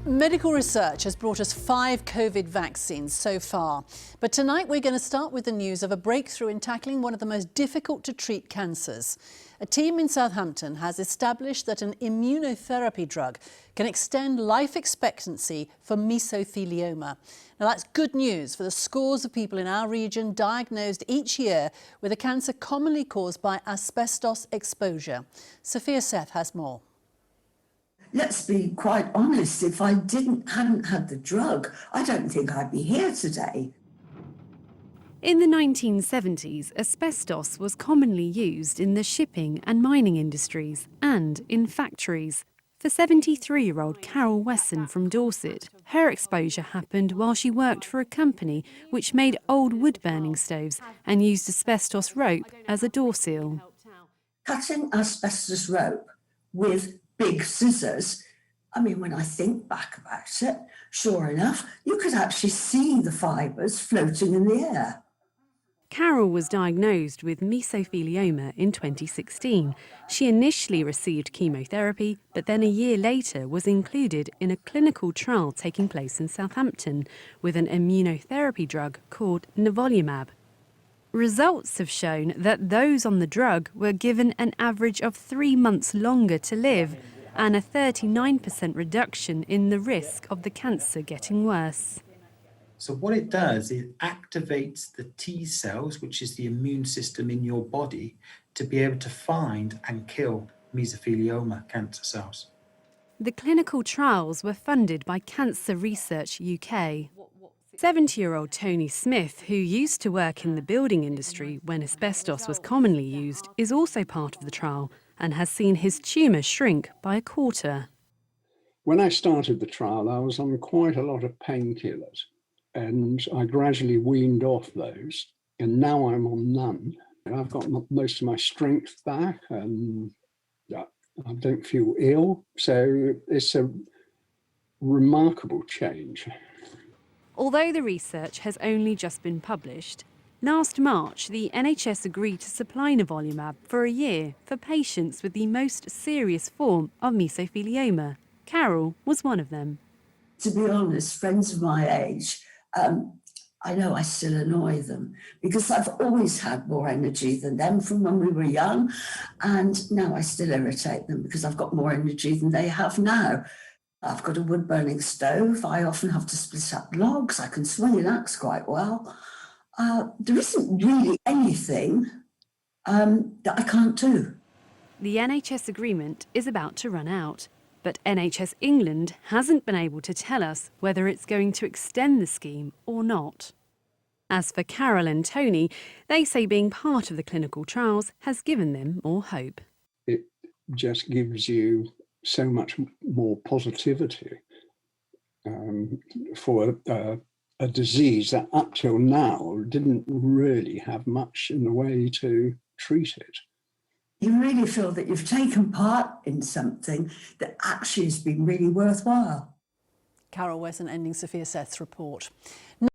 Medical research has brought us 5 COVID vaccines so far. But tonight we're going to start with the news of a breakthrough in tackling one of the most difficult to treat cancers. A team in Southampton has established that an immunotherapy drug can extend life expectancy for mesothelioma. Now that's good news for the scores of people in our region diagnosed each year with a cancer commonly caused by asbestos exposure. Sophia Seth has more. Let's be quite honest, if I hadn't had the drug, I don't think I'd be here today. In the 1970s, asbestos was commonly used in the shipping and mining industries and in factories. For 73-year-old Carol Wesson from Dorset, her exposure happened while she worked for a company which made old wood-burning stoves and used asbestos rope as a door seal. Cutting asbestos rope with big scissors, I mean, when I think back about it, sure enough, you could actually see the fibres floating in the air. Carol was diagnosed with mesothelioma in 2016. She initially received chemotherapy, but then a year later was included in a clinical trial taking place in Southampton with an immunotherapy drug called nivolumab. Results have shown that those on the drug were given an average of 3 months longer to live and a 39% reduction in the risk of the cancer getting worse. So what it does, it activates the T cells, which is the immune system in your body, to be able to find and kill mesothelioma cancer cells. The clinical trials were funded by Cancer Research UK. 70-year-old Tony Smith, who used to work in the building industry when asbestos was commonly used, is also part of the trial and has seen his tumour shrink by a quarter. When I started the trial, I was on quite a lot of painkillers, and I gradually weaned off those, and now I'm on none. I've got most of my strength back, and I don't feel ill, so it's a remarkable change. Although the research has only just been published, last March the NHS agreed to supply nivolumab for a year for patients with the most serious form of mesothelioma. Carol was one of them. To be honest, friends of my age, I know I still annoy them because I've always had more energy than them from when we were young, and now I still irritate them because I've got more energy than they have now. I've got a wood-burning stove. I often have to split up logs. I can swing an axe quite well. There isn't really anything that I can't do. The NHS agreement is about to run out, but NHS England hasn't been able to tell us whether it's going to extend the scheme or not. As for Carol and Tony, they say being part of the clinical trials has given them more hope. It just gives you so much more positivity for a disease that up till now didn't really have much in the way to treat it. You really feel that you've taken part in something that actually has been really worthwhile. Carol Wesson ending Sophia Seth's report.